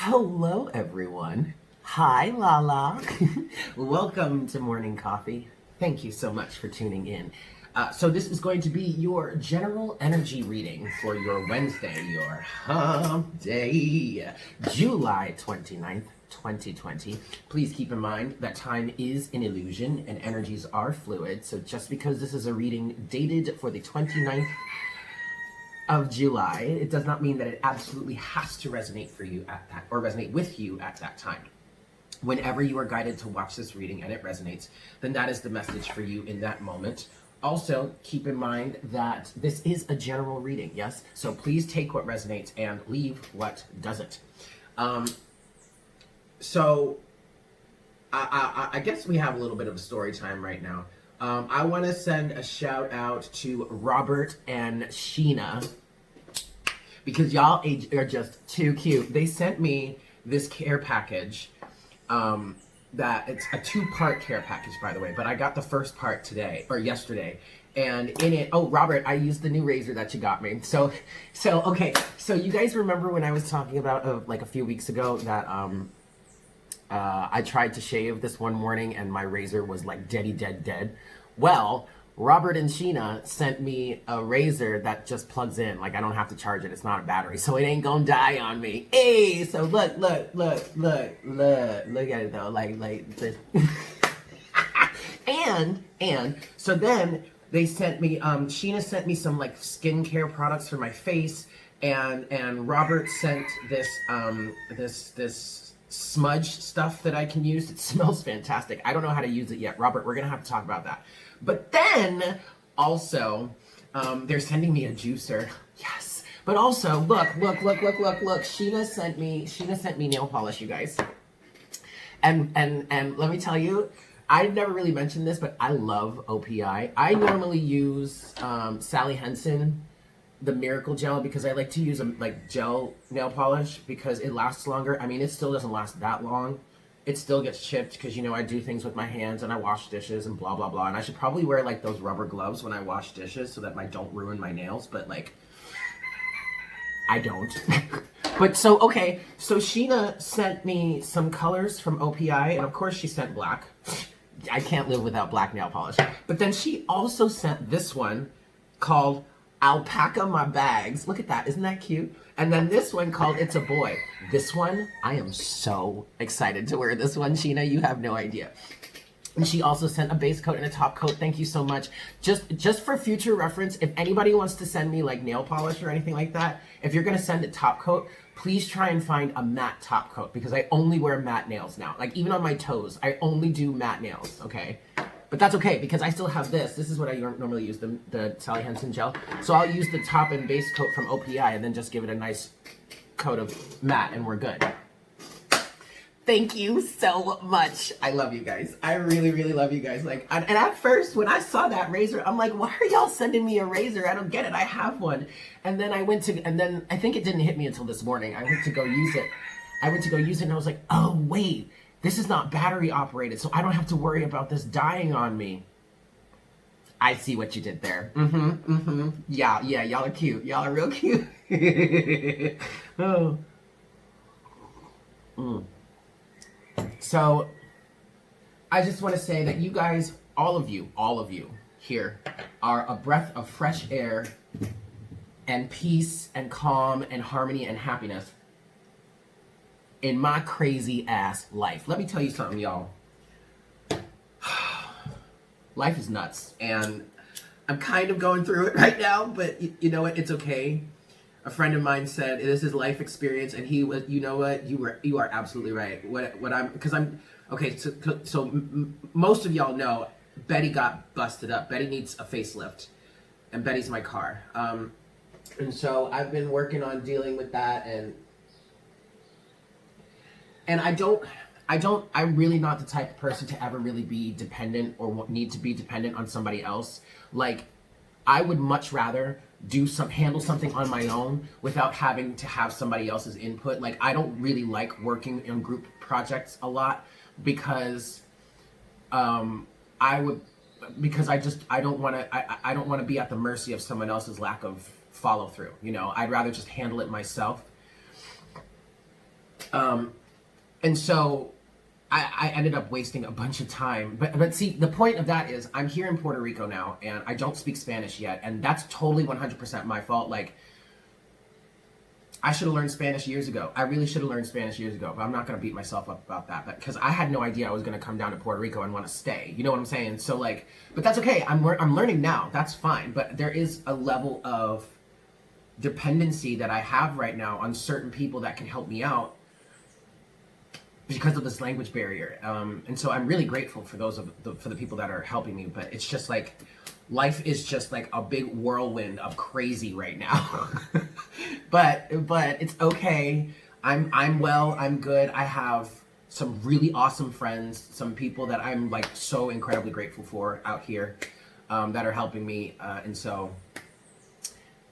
Hello, everyone. Hi, Lala. Welcome to Morning Coffee. Thank you so much for tuning in. So this is going to be your general energy reading for your Wednesday, your hump day, July 29th, 2020. Please keep in mind that time is an illusion and energies are fluid. So just because this is a reading dated for the 29th of July, it does not mean that it absolutely has to resonate for you at that, or resonate with you at that time. Whenever you are guided to watch this reading and it resonates, then that is the message for you in that moment. Also, keep in mind that this is a general reading, yes? So please take what resonates and leave what doesn't. I guess we have a little bit of a story time right now. I want to send a shout out to Robert and Sheena because y'all are just too cute. They sent me this care package. That it's a 2-part care package, by the way, but I got the first part today or yesterday, and in it, oh, Robert, I used the new razor that you got me. So okay, so you guys remember when I was talking about like a few weeks ago that I tried to shave this one morning and my razor was like dead. Well, Robert and Sheena sent me a razor that just plugs in. Like, I don't have to charge it. It's not a battery, so it ain't gonna die on me. Hey, so look at it though. Like this. and so then they sent me, Sheena sent me some like skincare products for my face, and Robert sent this this smudge stuff that I can use. It smells fantastic. I don't know how to use it yet. Robert, we're gonna have to talk about that. But then also, they're sending me a juicer. Yes. But also, look. Sheena sent me nail polish, you guys. And let me tell you, I've never really mentioned this, but I love OPI. I normally use Sally Henson, the Miracle Gel, because I like to use like gel nail polish because it lasts longer. I mean, it still doesn't last that long. It still gets chipped because, you know, I do things with my hands and I wash dishes and blah, blah, blah. And I should probably wear like those rubber gloves when I wash dishes so that I don't ruin my nails. But like, I don't. But so, okay. So Sheena sent me some colors from OPI. And of course she sent black. I can't live without black nail polish. But then she also sent this one called Alpaca My Bags. Look at that. Isn't that cute? And then this one called It's a Boy. This one, I am so excited to wear this one, Sheena. You have no idea. And she also sent a base coat and a top coat. Thank you so much. Just for future reference, if anybody wants to send me like nail polish or anything like that, if you're going to send a top coat, please try and find a matte top coat because I only wear matte nails now. Like even on my toes, I only do matte nails, okay? But that's okay because I still have this. This is what I normally use, the Sally Henson gel. So I'll use the top and base coat from OPI and then just give it a nice coat of matte and we're good. Thank you so much. I love you guys. I really, really love you guys. Like, and at first when I saw that razor, I'm like, why are y'all sending me a razor? I don't get it. I have one. And then then I think it didn't hit me until this morning. I went to go use it and I was like, oh wait. This is not battery operated, so I don't have to worry about this dying on me. I see what you did there. Yeah, y'all are cute. Y'all are real cute. Oh. So, I just want to say that you guys, all of you here, are a breath of fresh air and peace and calm and harmony and happiness in my crazy ass life. Let me tell you something, y'all. Life is nuts, and I'm kind of going through it right now, but you know what? It's okay. A friend of mine said this is life experience, and he was, you know what? You are absolutely right. Most of y'all know Betty got busted up. Betty needs a facelift, and Betty's my car. And so I've been working on dealing with that, and I'm really not the type of person to ever really be dependent or need to be dependent on somebody else. Like, I would much rather handle something on my own without having to have somebody else's input. Like, I don't really like working in group projects a lot because I don't want to be at the mercy of someone else's lack of follow through. You know, I'd rather just handle it myself. And so I ended up wasting a bunch of time. But see, the point of that is I'm here in Puerto Rico now, and I don't speak Spanish yet, and that's totally 100% my fault. Like, I should have learned Spanish years ago. I really should have learned Spanish years ago, but I'm not going to beat myself up about that. Because I had no idea I was going to come down to Puerto Rico and want to stay. You know what I'm saying? So, like, but that's okay. I'm learning now. That's fine. But there is a level of dependency that I have right now on certain people that can help me out because of this language barrier. And so I'm really grateful for for the people that are helping me. But it's just like, life is just like a big whirlwind of crazy right now. but it's okay. I'm well, I'm good. I have some really awesome friends, some people that I'm like so incredibly grateful for out here, that are helping me. And so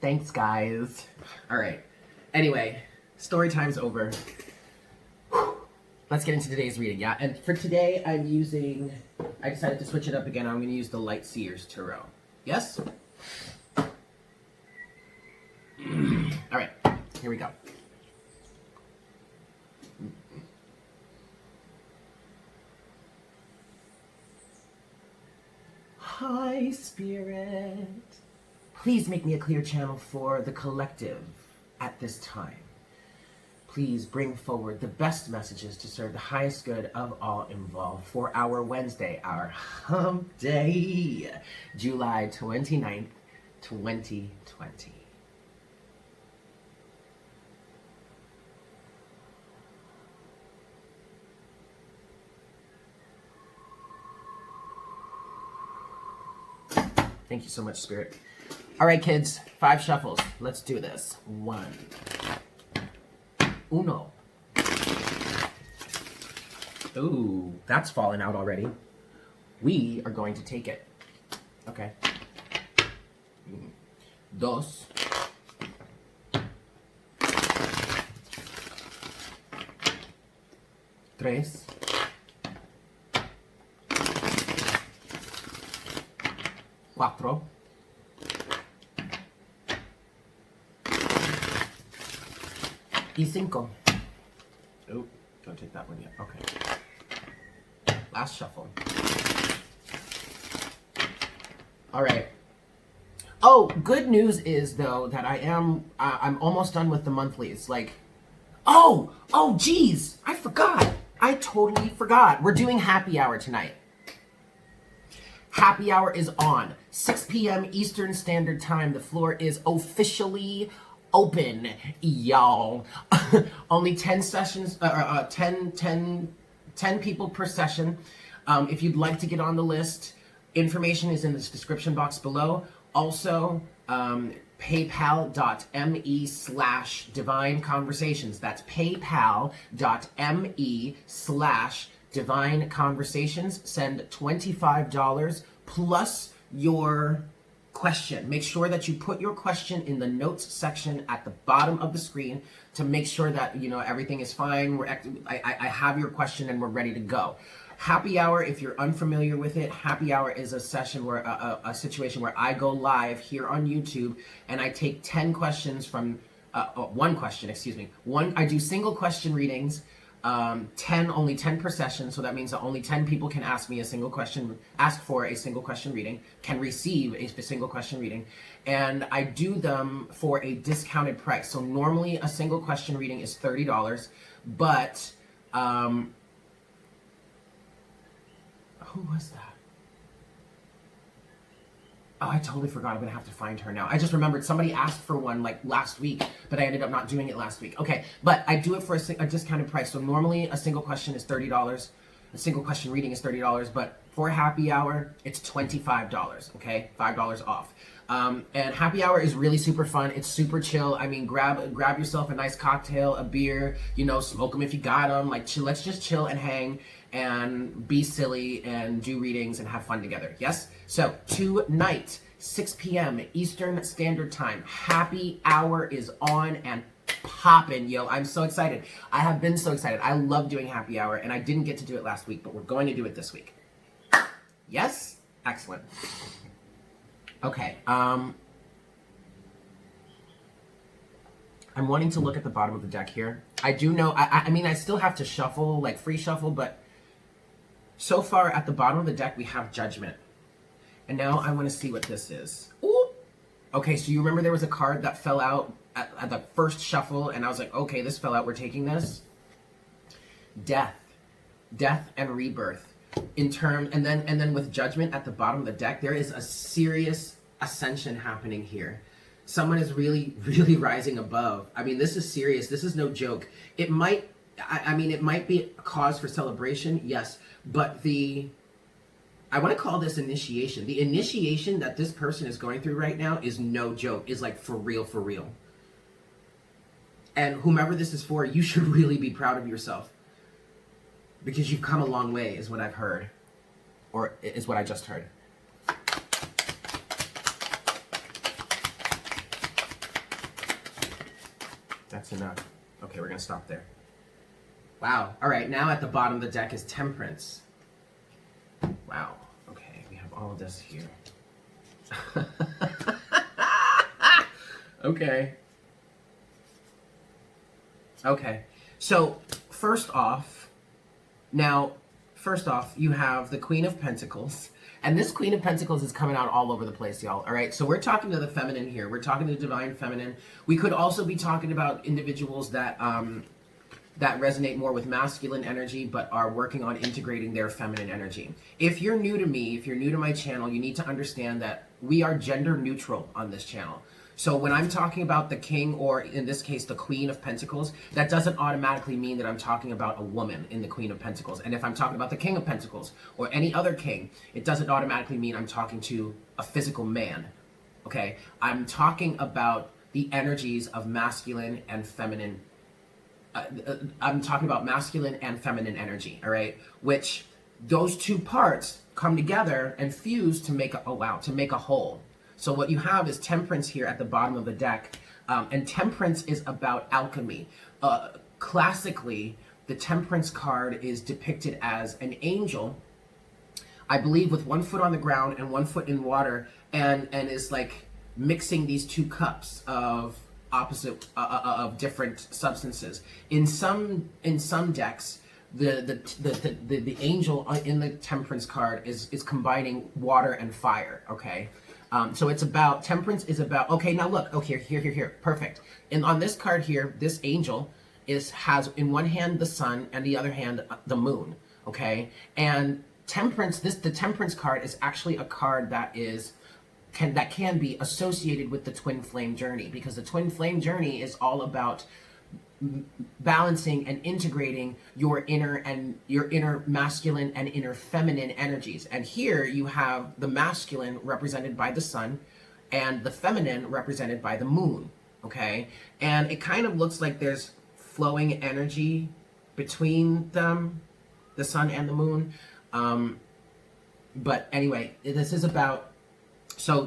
thanks, guys. All right. Anyway, story time's over. Let's get into today's reading, yeah? And for today, I decided to switch it up again. I'm going to use the Light Seers Tarot. Yes? All right, here we go. Hi, Spirit. Please make me a clear channel for the collective at this time. Please bring forward the best messages to serve the highest good of all involved for our Wednesday, our hump day, July 29th, 2020. Thank you so much, Spirit. All right, kids, 5 shuffles. Let's do this. 1. Uno. Ooh, that's fallen out already. We are going to take it. Okay. 2. 3. 4. Y 5. Oh, don't take that one yet. Okay. Last shuffle. All right. Oh, good news is though that I'm almost done with the monthlies. Like, oh, geez, I forgot. I totally forgot. We're doing happy hour tonight. Happy hour is on 6 p.m. Eastern Standard Time. The floor is officially open, y'all. Only 10 sessions, 10 people per session. If you'd like to get on the list, information is in the description box below. Also, paypal.me/divine conversations. That's paypal.me/divine conversations. Send $25 plus your question. Make sure that you put your question in the notes section at the bottom of the screen to make sure that, you know, everything is fine. I have your question and we're ready to go. Happy hour, if you're unfamiliar with it, happy hour is a session where a situation where I go live here on YouTube and I take 10 questions from one question, excuse me. I do single question readings. Only 10 per session, so that means that only 10 people can ask for a single question reading, can receive a single question reading, and I do them for a discounted price. So normally a single question reading is $30, but who was that? Oh, I totally forgot. I'm going to have to find her now. I just remembered somebody asked for one like last week, but I ended up not doing it last week. Okay, but I do it for a discounted price. So normally a single question is $30. A single question reading is $30, but for happy hour, it's $25, okay? $5 off. And happy hour is really super fun. It's super chill. I mean, grab yourself a nice cocktail, a beer, you know, smoke them if you got them. Like, let's just chill and hang and be silly and do readings and have fun together. Yes? So tonight, 6 p.m. Eastern Standard Time, happy hour is on and poppin', yo. I'm so excited. I have been so excited. I love doing happy hour, and I didn't get to do it last week, but we're going to do it this week. Yes? Excellent. Okay. I'm wanting to look at the bottom of the deck here, I do know, I mean, I still have to shuffle, like free shuffle, but so far at the bottom of the deck, we have Judgment. And now I want to see what this is. Ooh. Okay, so you remember there was a card that fell out at the first shuffle, and I was like, okay, this fell out, we're taking this. Death. Death and rebirth. And then with Judgment at the bottom of the deck, there is a serious ascension happening here. Someone is really, really rising above. I mean, this is serious. This is no joke. It might, I mean, it might be a cause for celebration, yes, but I want to call this initiation. The initiation that this person is going through right now is no joke, is like for real, for real. And whomever this is for, you should really be proud of yourself. Because you've come a long way, is what I've heard. Or is what I just heard. That's enough. Okay, we're going to stop there. Wow. All right, now at the bottom of the deck is Temperance. Wow. Okay, we have all of this here. Okay. Okay. So, first off, you have the Queen of Pentacles. And this Queen of Pentacles is coming out all over the place, y'all. All right, so we're talking to the feminine here. We're talking to the divine feminine. We could also be talking about individuals that that resonate more with masculine energy, but are working on integrating their feminine energy. If you're new to me, if you're new to my channel, you need to understand that we are gender neutral on this channel. So when I'm talking about the king, or in this case, the Queen of Pentacles, that doesn't automatically mean that I'm talking about a woman in the Queen of Pentacles. And if I'm talking about the King of Pentacles or any other king, it doesn't automatically mean I'm talking to a physical man, okay? I'm talking about the energies of masculine and feminine. I'm talking about masculine and feminine energy, all right? Which those two parts come together and fuse to make to make a whole. So what you have is Temperance here at the bottom of the deck, and Temperance is about alchemy. Classically, the Temperance card is depicted as an angel, I believe, with one foot on the ground and one foot in water, and is like mixing these two cups of of different substances. In some decks, the angel in the Temperance card is combining water and fire. Okay. So it's about, Temperance is about, okay, now look, okay, here, perfect. And on this card here, this angel has in one hand the sun and the other hand the moon, okay? And Temperance, the Temperance card is actually a card that can be associated with the twin flame journey, because the twin flame journey is all about balancing and integrating your inner masculine and inner feminine energies. And here you have the masculine represented by the sun and the feminine represented by the moon, okay? And it kind of looks like there's flowing energy between them, the sun and the moon. But anyway, this is about, so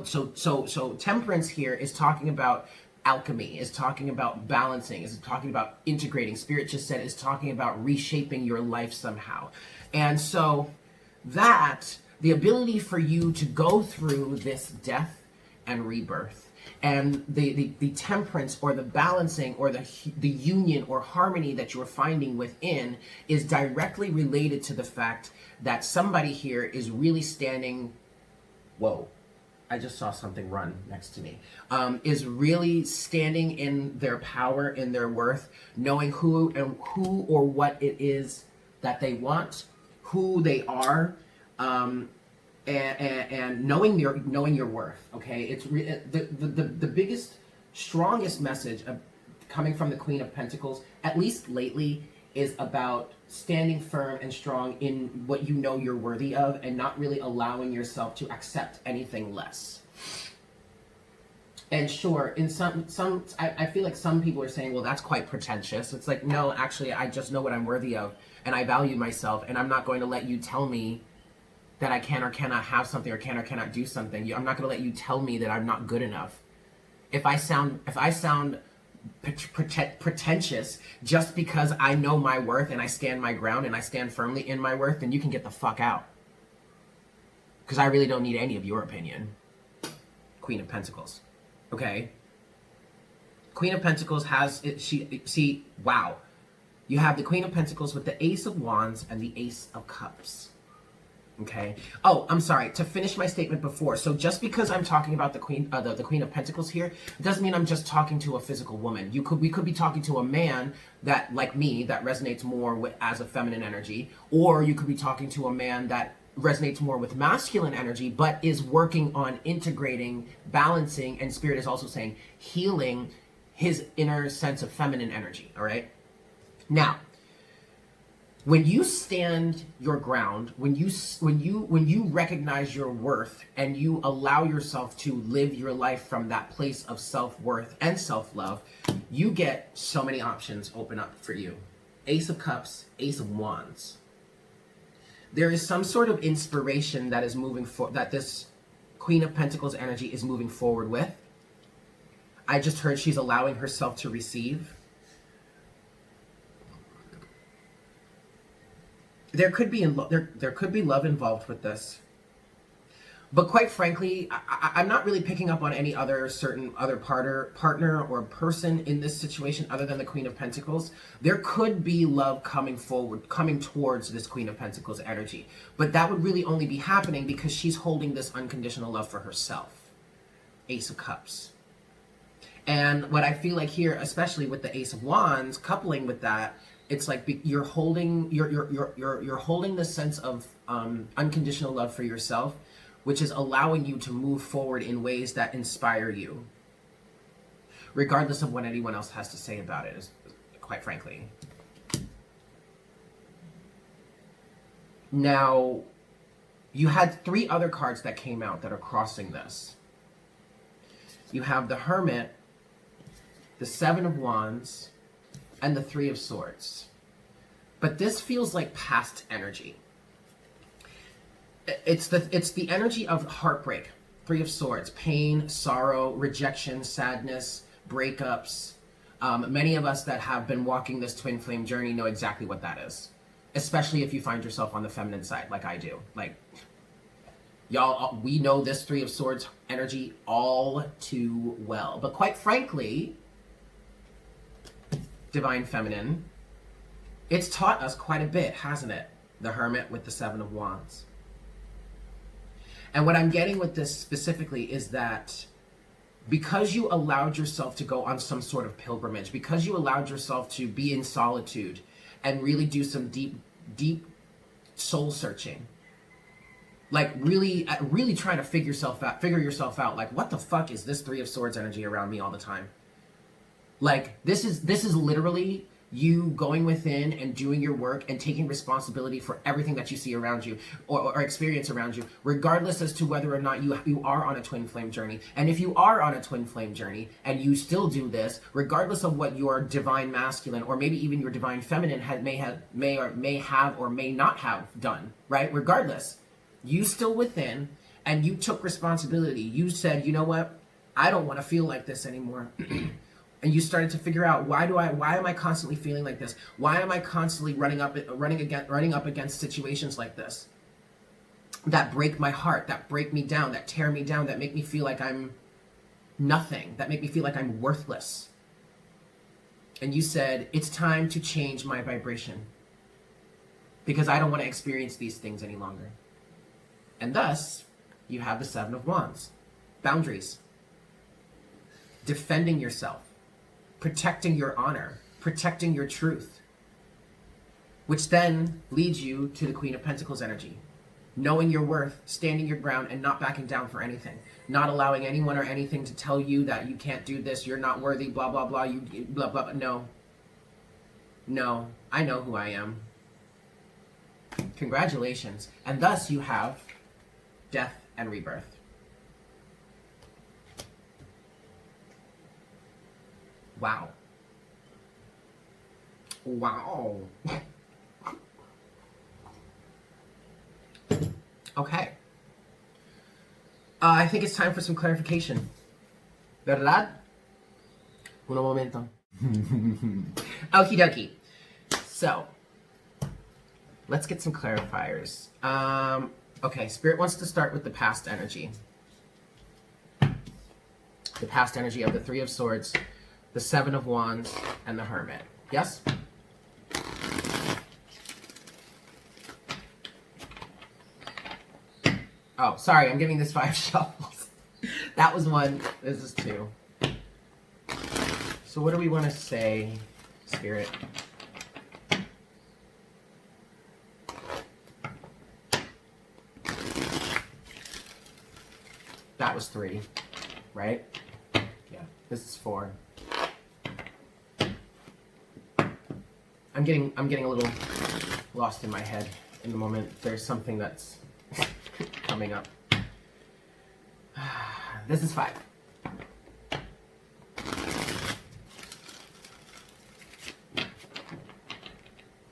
Temperance here is talking about alchemy, is talking about balancing, is talking about integrating. Spirit just said is talking about reshaping your life somehow. And so that, the ability for you to go through this death and rebirth, and the temperance or the balancing or the union or harmony that you're finding within is directly related to the fact that somebody here is really standing, whoa, I just saw something run next to me, is really standing in their power, in their worth, knowing who or what it is that they want, who they are, and knowing your worth. Okay, it's the biggest, strongest message coming from the Queen of Pentacles, at least lately, is about standing firm and strong in what you know you're worthy of, and not really allowing yourself to accept anything less. And sure, in I feel like some people are saying, well, that's quite pretentious. It's like, no, actually, I just know what I'm worthy of, and I value myself, and I'm not going to let you tell me that I can or cannot have something, or can or cannot do something. I'm not going to let you tell me that I'm not good enough. If I sound pretentious just because I know my worth and I stand my ground and I stand firmly in my worth, then you can get the fuck out. Because I really don't need any of your opinion. Queen of Pentacles. Okay? Queen of Pentacles has, wow. You have the Queen of Pentacles with the Ace of Wands and the Ace of Cups. Okay. Oh, I'm sorry. To finish my statement before, so just because I'm talking about the Queen of Pentacles here, it doesn't mean I'm just talking to a physical woman. We could be talking to a man that, like me, that resonates more with as a feminine energy, or you could be talking to a man that resonates more with masculine energy, but is working on integrating, balancing, and Spirit is also saying healing his inner sense of feminine energy. All right. Now, when you stand your ground, when you recognize your worth and you allow yourself to live your life from that place of self-worth and self-love, you get so many options open up for you. Ace of Cups, Ace of Wands. There is some sort of inspiration that is moving for that this Queen of Pentacles energy is moving forward with. I just heard she's allowing herself to receive. There could be love involved with this, but quite frankly, I'm not really picking up on any other partner or person in this situation other than the Queen of Pentacles. There could be love coming towards this Queen of Pentacles energy, but that would really only be happening because she's holding this unconditional love for herself. Ace of Cups. And what I feel like here, especially with the Ace of Wands, coupling with that, it's like you're holding this sense of unconditional love for yourself, which is allowing you to move forward in ways that inspire you, regardless of what anyone else has to say about it, quite frankly. Now, you had 3 other cards that came out that are crossing this. You have the Hermit, the Seven of Wands, and the Three of Swords. But this feels like past energy. It's the energy of heartbreak. Three of Swords, pain, sorrow, rejection, sadness, breakups. Many of us that have been walking this twin flame journey know exactly what that is. Especially if you find yourself on the feminine side, like I do. Like, y'all, we know this Three of Swords energy all too well. But quite frankly, Divine Feminine, it's taught us quite a bit, hasn't it? The Hermit with the Seven of Wands. And what I'm getting with this specifically is that because you allowed yourself to go on some sort of pilgrimage, because you allowed yourself to be in solitude and really do some deep soul searching, like really trying to figure yourself out, like, what the fuck is this Three of Swords energy around me all the time? Like, this is literally you going within and doing your work and taking responsibility for everything that you see around you or experience around you, regardless as to whether or not you are on a twin flame journey. And if you are on a twin flame journey and you still do this, regardless of what your divine masculine or maybe even your divine feminine may have or may not have done, right? Regardless, you still within and you took responsibility. You said, you know what? I don't want to feel like this anymore. And you started to figure out, why am I constantly feeling like this? Why am I constantly running up against situations like this that break my heart, that break me down, that tear me down, that make me feel like I'm nothing, that make me feel like I'm worthless? And you said, it's time to change my vibration because I don't want to experience these things any longer. And thus, you have the Seven of Wands. Boundaries. Defending yourself. Protecting your honor, protecting your truth, which then leads you to the Queen of Pentacles energy. Knowing your worth, standing your ground, and not backing down for anything. Not allowing anyone or anything to tell you that you can't do this, you're not worthy, blah, blah, blah, you blah, blah, blah. No, I know who I am. Congratulations. And thus you have death and rebirth. Wow. Wow. Okay. I think it's time for some clarification. ¿Verdad? Un momento. Okie dokie. So, let's get some clarifiers. Okay, Spirit wants to start with the past energy. The past energy of the Three of Swords, the Seven of Wands, and the Hermit. Yes? Oh, sorry, I'm giving this 5 shuffles. That was 1. This is 2. So what do we want to say, Spirit? That was 3, right? Yeah, this is 4. I'm getting a little lost in my head in the moment. There's something that's coming up. This is 5.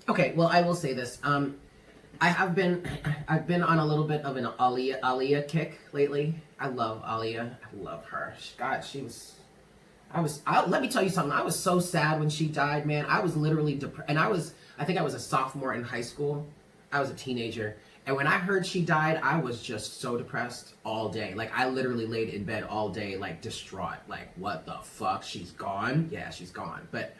Okay, well, I will say this. I've been on a little bit of an Aaliyah kick lately. I love Aaliyah. I love her. God, let me tell you something. I was so sad when she died, man. I was literally depressed. And I think I was a sophomore in high school. I was a teenager. And when I heard she died, I was just so depressed all day. Like, I literally laid in bed all day, like, distraught. Like, what the fuck? She's gone? Yeah, she's gone. But,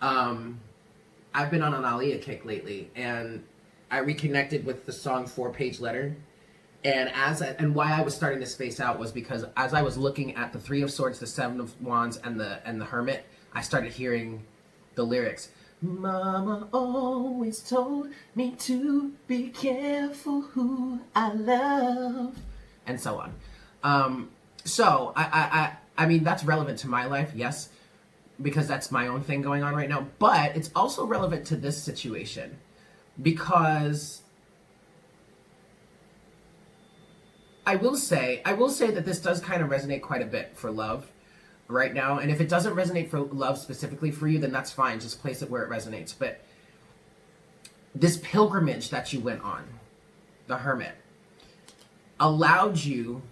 I've been on an Aaliyah kick lately. And I reconnected with the song 4-Page Letter. And why I was starting to space out was because as I was looking at the 3 of Swords, the 7 of Wands, and the Hermit, I started hearing the lyrics. Mama always told me to be careful who I love, and so on. So I mean, that's relevant to my life, yes, because that's my own thing going on right now. But it's also relevant to this situation because I will say that this does kind of resonate quite a bit for love right now. And if it doesn't resonate for love specifically for you, then that's fine. Just place it where it resonates. But this pilgrimage that you went on, the Hermit, allowed you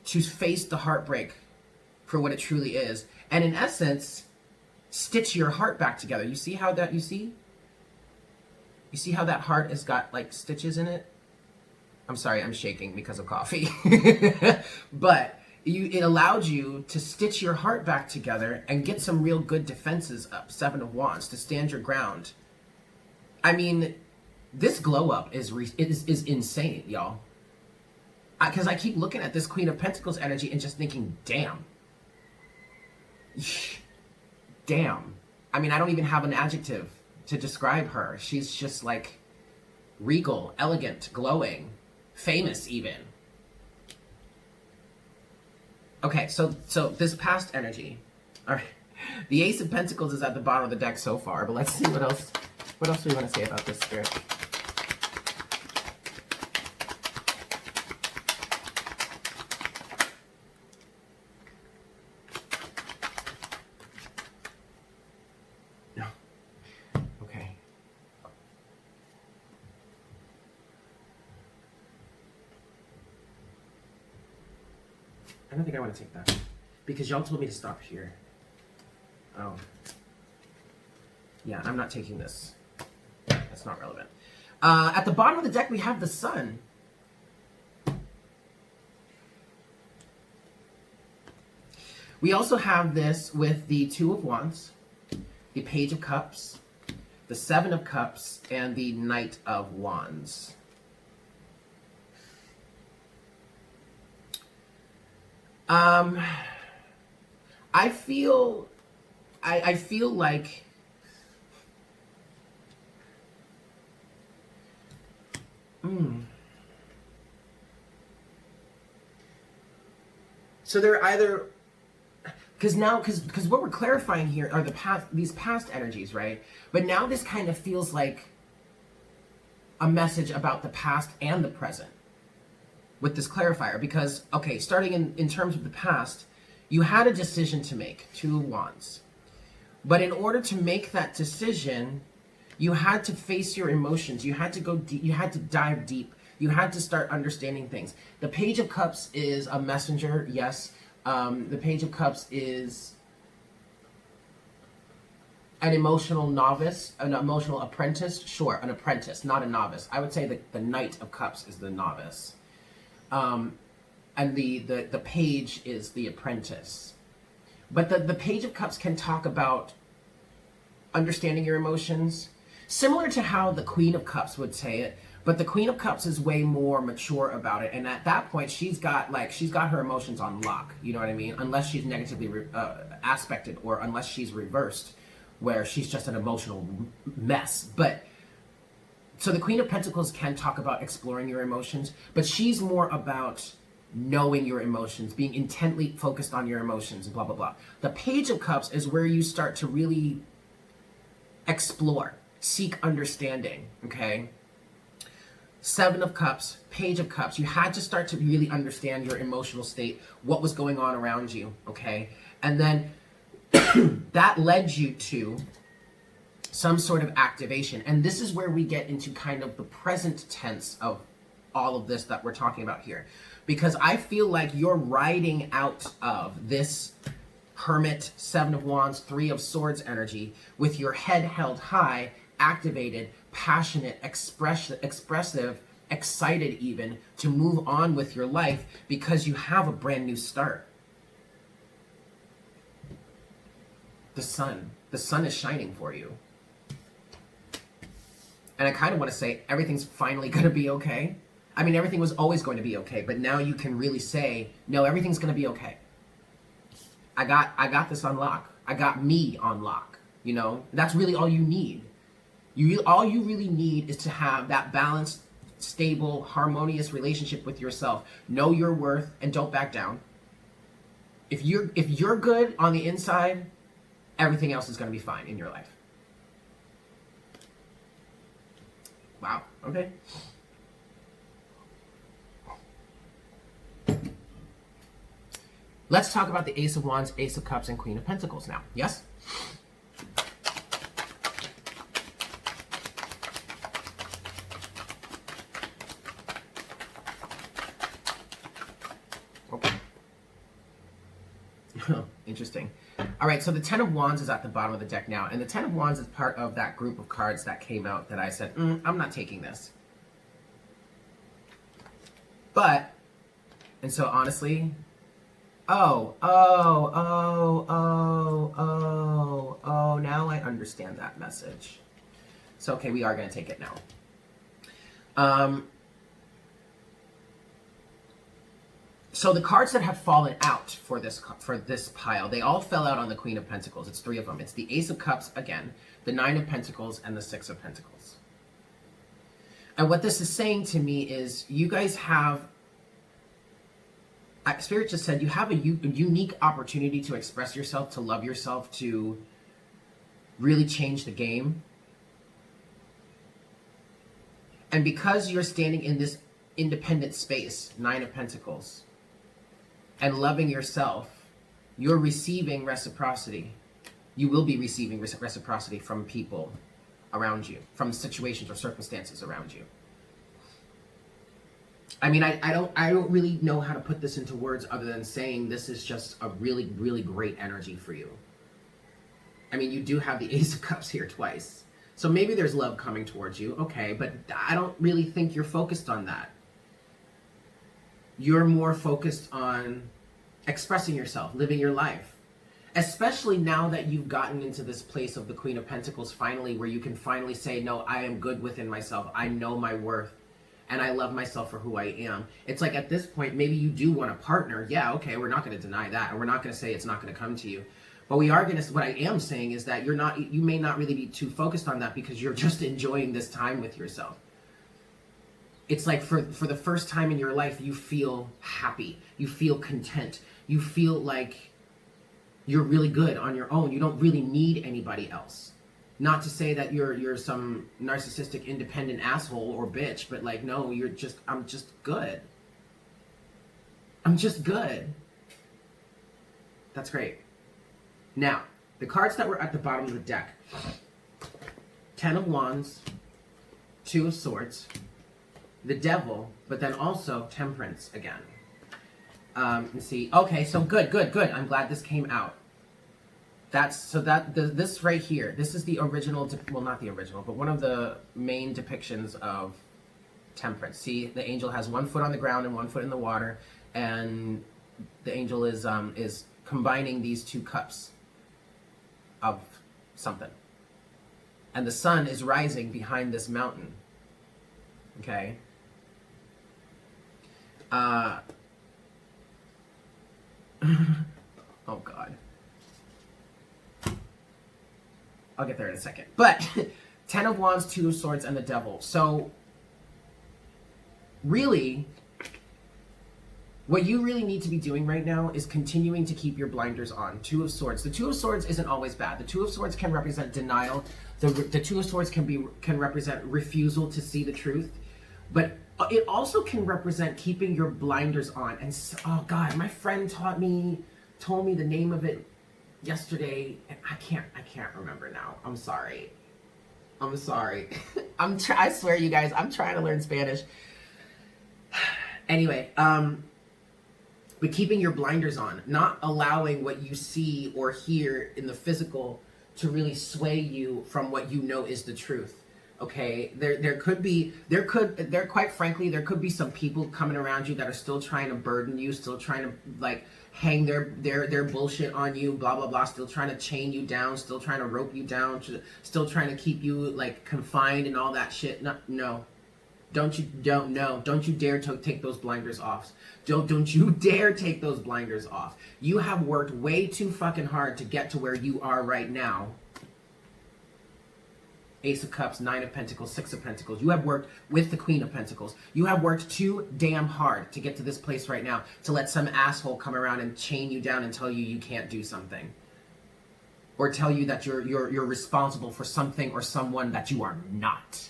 to face the heartbreak for what it truly is. And in essence, stitch your heart back together. You see how that, you see how that heart has got like stitches in it? I'm sorry, I'm shaking because of coffee. But it allowed you to stitch your heart back together and get some real good defenses up. 7 of Wands, to stand your ground. I mean, this glow up is insane, y'all. Because I keep looking at this Queen of Pentacles energy and just thinking, damn. Damn. I mean, I don't even have an adjective to describe her. She's just like regal, elegant, glowing, famous even. Okay, so this past energy. All right. The Ace of Pentacles is at the bottom of the deck so far, but let's see what else do we want to say about this, Spirit? No. Okay. I don't think I want to take that because y'all told me to stop here. Oh. Yeah, I'm not taking this. That's not relevant. At the bottom of the deck, we have the Sun. We also have this with the 2 of Wands, the Page of Cups, the 7 of Cups, and the Knight of Wands. I feel like so they're either because what we're clarifying here are these past energies, right? But now this kind of feels like a message about the past and the present with this clarifier, because, okay, starting in terms of the past, you had a decision to make, 2 of Wands. But in order to make that decision, you had to face your emotions. You had to go deep. You had to dive deep. You had to start understanding things. The Page of Cups is a messenger, yes. The Page of Cups is an emotional novice, an emotional apprentice. Sure, an apprentice, not a novice. I would say that the Knight of Cups is the novice. And the Page is the apprentice. But the Page of Cups can talk about understanding your emotions, similar to how the Queen of Cups would say it, But the Queen of Cups is way more mature about it, and at that point, she's got her emotions on lock. You know what I mean? Unless she's negatively aspected, or unless she's reversed, where she's just an emotional mess. But so the Queen of Pentacles can talk about exploring your emotions, but she's more about knowing your emotions, being intently focused on your emotions, and blah blah blah. The Page of Cups is where you start to really explore, seek understanding. Okay. Seven of Cups, Page of Cups, you had to start to really understand your emotional state, what was going on around you, okay? And then that led you to some sort of activation. And this is where we get into kind of the present tense of all of this that we're talking about here. Because I feel like you're riding out of this Hermit, Seven of Wands, Three of Swords energy with your head held high, activated, passionate, expressive, excited even to move on with your life because you have a brand new start. The sun is shining for you. And I kind of want to say everything's finally going to be okay. I mean, everything was always going to be okay, but now you can really say, no, everything's going to be okay. I got this on lock. I got me on lock. You know, that's really all you need. All you really need is to have that balanced, stable, harmonious relationship with yourself. Know your worth and don't back down. If you're good on the inside, everything else is going to be fine in your life. Wow. Okay. Let's talk about the Ace of Wands, Ace of Cups, and Queen of Pentacles now. Yes? Interesting. All right, so the Ten of Wands is at the bottom of the deck now, and the Ten of Wands is part of that group of cards that came out that I said, I'm not taking this. But, and so honestly, now I understand that message. So, okay, we are going to take it now. So the cards that have fallen out for this pile, they all fell out on the Queen of Pentacles. It's three of them. It's the Ace of Cups again, the Nine of Pentacles, and the Six of Pentacles. And what this is saying to me is you guys have, Spirit just said, you have a unique opportunity to express yourself, to love yourself, to really change the game. And because you're standing in this independent space, Nine of Pentacles, and loving yourself, you're receiving reciprocity. You will be receiving reciprocity from people around you, from situations or circumstances around you. I mean, I don't really know how to put this into words other than saying this is just a really, really great energy for you. I mean, you do have the Ace of Cups here twice. So maybe there's love coming towards you, okay, but I don't really think you're focused on that. You're more focused on expressing yourself, living your life. Especially now that you've gotten into this place of the Queen of Pentacles finally, where you can finally say, no, I am good within myself. I know my worth and I love myself for who I am. It's like at this point, maybe you do want a partner. Yeah, okay, we're not going to deny that. And we're not going to say it's not going to come to you. But we are going to, what I am saying is that you may not really be too focused on that because you're just enjoying this time with yourself. It's like for the first time in your life, you feel happy. You feel content. You feel like you're really good on your own. You don't really need anybody else. Not to say that you're some narcissistic, independent asshole or bitch, but like, no, I'm just good. I'm just good. That's great. Now, the cards that were at the bottom of the deck. Ten of Wands, Two of Swords, the Devil, but then also Temperance again. Let's see. Okay, so good. I'm glad this came out. This right here, this is the original, well, not the original, but one of the main depictions of Temperance. See, the angel has one foot on the ground and one foot in the water, and the angel is combining these two cups of something. And the sun is rising behind this mountain. Okay. Oh God. I'll get there in a second. But 10 of Wands, 2 of Swords, and the Devil. So really, what you really need to be doing right now is continuing to keep your blinders on. 2 of Swords. The 2 of Swords isn't always bad. The 2 of Swords can represent denial. The 2 of Swords can represent refusal to see the truth. But it also can represent keeping your blinders on. And oh God, my friend told me the name of it yesterday, and I can't remember now. I'm sorry. I swear, you guys, I'm trying to learn Spanish. Anyway, but keeping your blinders on, not allowing what you see or hear in the physical to really sway you from what you know is the truth. Okay, there quite frankly, there could be some people coming around you that are still trying to burden you, still trying to like hang their bullshit on you, blah blah blah, still trying to chain you down, still trying to rope you down, still trying to keep you like confined and all that shit. No. Don't you dare take those blinders off. Don't you dare take those blinders off. You have worked way too fucking hard to get to where you are right now. Ace of Cups, 9 of Pentacles, 6 of Pentacles. You have worked with the Queen of Pentacles. You have worked too damn hard to get to this place right now to let some asshole come around and chain you down and tell you can't do something. Or tell you that you're responsible for something or someone that you are not.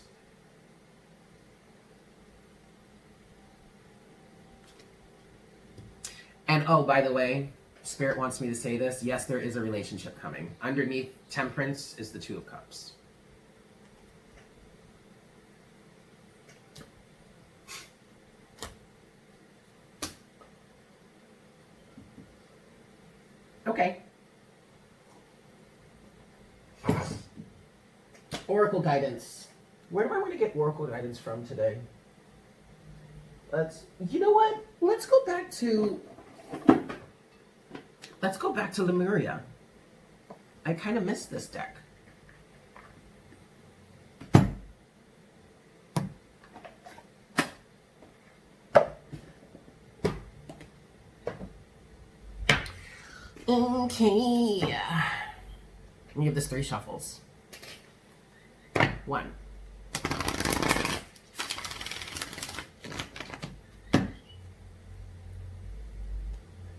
And oh, by the way, Spirit wants me to say this. Yes, there is a relationship coming. Underneath Temperance is the 2 of Cups. Okay. Oracle guidance. Where do I want to get Oracle guidance from today? You know what? Let's go back to Lemuria. I kind of missed this deck. Okay. Let me give this 3 shuffles. 1.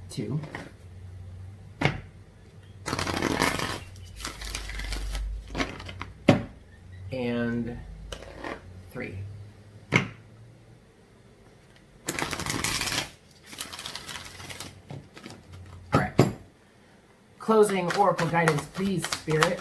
2. And 3. All right. Closing Oracle guidance, please, Spirit.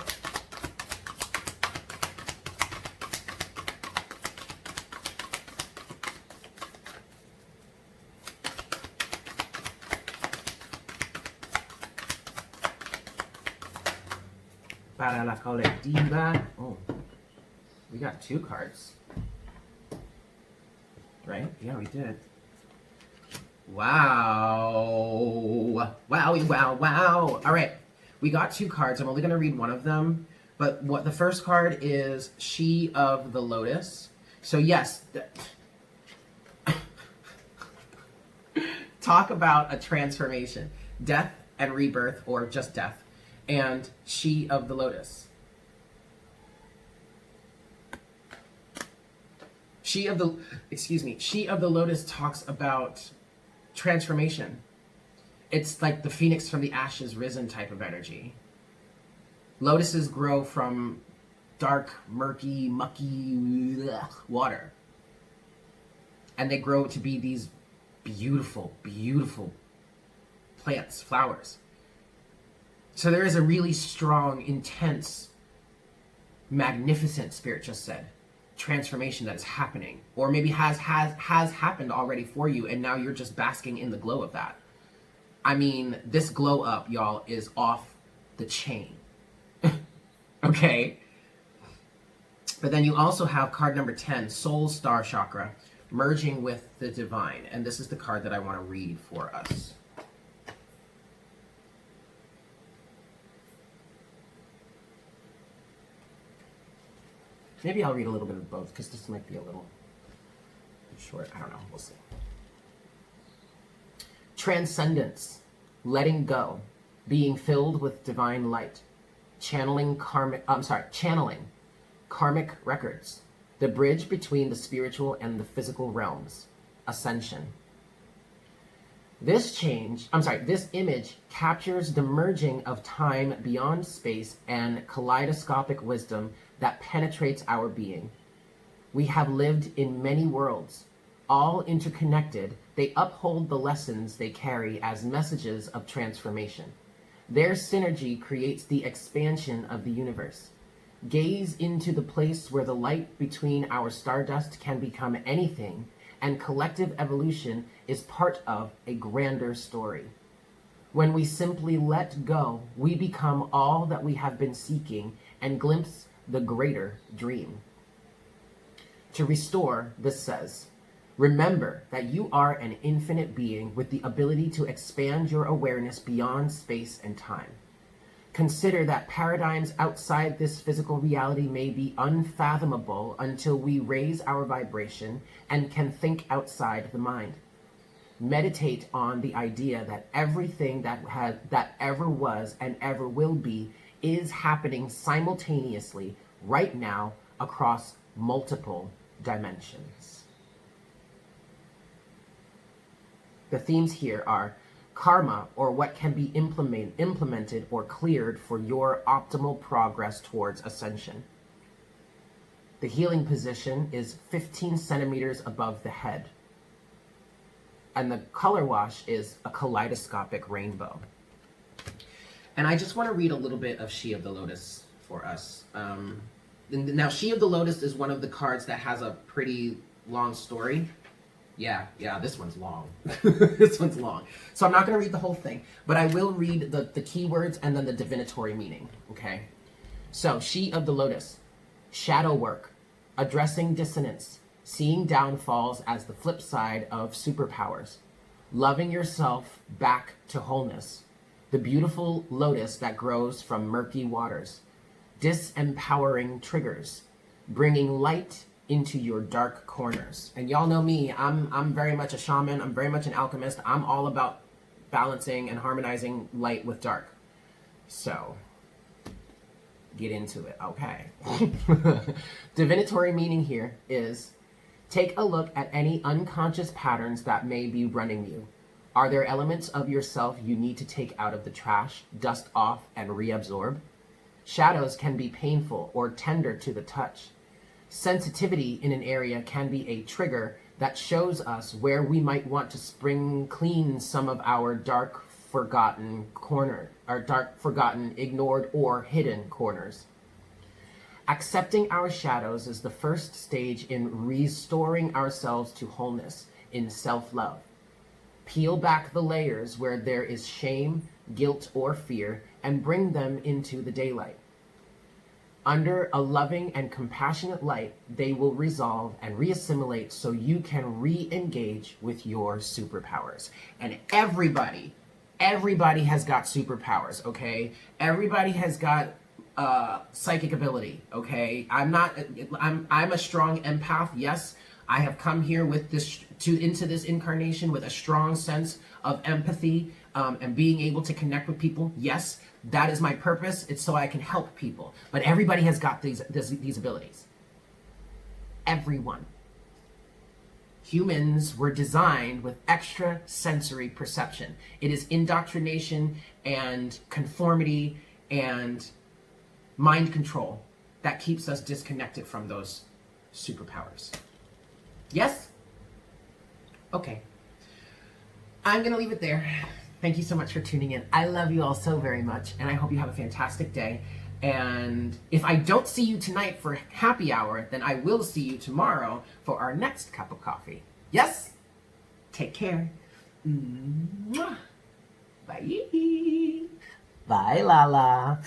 Para la colectiva. Oh, we got 2 cards. Right? Yeah, we did. Wow. Wowie, wow, wow. All right. We got 2 cards. I'm only going to read one of them. But what the first card is She of the Lotus. So yes. Talk about a transformation. Death and rebirth, or just death. And She of the Lotus. She of the Lotus talks about transformation. It's like the phoenix from the ashes risen type of energy. Lotuses grow from dark, murky, mucky water. And they grow to be these beautiful, beautiful plants, flowers. So there is a really strong, intense, magnificent, Spirit just said, transformation that is happening, or maybe has happened already for you, and now you're just basking in the glow of that. I mean, this glow up, y'all, is off the chain. Okay? But then you also have card number 10, Soul Star Chakra, merging with the divine. And this is the card that I want to read for us. Maybe I'll read a little bit of both, because this might be a little short, I don't know, we'll see. Transcendence, letting go, being filled with divine light, channeling karmic records, the bridge between the spiritual and the physical realms, ascension. This image captures the merging of time beyond space and kaleidoscopic wisdom that penetrates our being. We have lived in many worlds, all interconnected. They uphold the lessons they carry as messages of transformation. Their synergy creates the expansion of the universe. Gaze into the place where the light between our stardust can become anything, and collective evolution is part of a grander story. When we simply let go, we become all that we have been seeking and glimpse the greater dream. To restore, this says, remember that you are an infinite being with the ability to expand your awareness beyond space and time. Consider that paradigms outside this physical reality may be unfathomable until we raise our vibration and can think outside the mind. Meditate on the idea that everything that ever was and ever will be is happening simultaneously right now across multiple dimensions. The themes here are karma, or what can be implemented or cleared for your optimal progress towards ascension. The healing position is 15 centimeters above the head. And the color wash is a kaleidoscopic rainbow. And I just want to read a little bit of She of the Lotus for us. Now, She of the Lotus is one of the cards that has a pretty long story. Yeah, this one's long. This one's long. So I'm not going to read the whole thing, but I will read the keywords and then the divinatory meaning, okay? So, She of the Lotus, shadow work, addressing dissonance, seeing downfalls as the flip side of superpowers, loving yourself back to wholeness, the beautiful lotus that grows from murky waters, disempowering triggers, bringing light into your dark corners. And y'all know me, I'm very much a shaman, I'm very much an alchemist. I'm all about balancing and harmonizing light with dark. So, get into it, okay. Divinatory meaning here is, take a look at any unconscious patterns that may be running you. Are there elements of yourself you need to take out of the trash, dust off, and reabsorb? Shadows can be painful or tender to the touch. Sensitivity in an area can be a trigger that shows us where we might want to spring clean some of our dark, forgotten ignored, or hidden corners. Accepting our shadows is the first stage in restoring ourselves to wholeness in self-love. Peel back the layers where there is shame, guilt, or fear, and bring them into the daylight. Under a loving and compassionate light, they will resolve and reassimilate so you can re-engage with your superpowers. And everybody has got superpowers, okay? Everybody has got psychic ability, okay? I'm a strong empath, yes. I have come here with into this incarnation with a strong sense of empathy and being able to connect with people, yes. That is my purpose. It's so I can help people. But everybody has got these abilities. Everyone. Humans were designed with extra sensory perception. It is indoctrination and conformity and mind control that keeps us disconnected from those superpowers. Yes? Okay. I'm going to leave it there. Thank you so much for tuning in. I love you all so very much, and I hope you have a fantastic day. And if I don't see you tonight for happy hour, then I will see you tomorrow for our next cup of coffee. Yes? Take care. Mwah. Bye. Bye, Lala.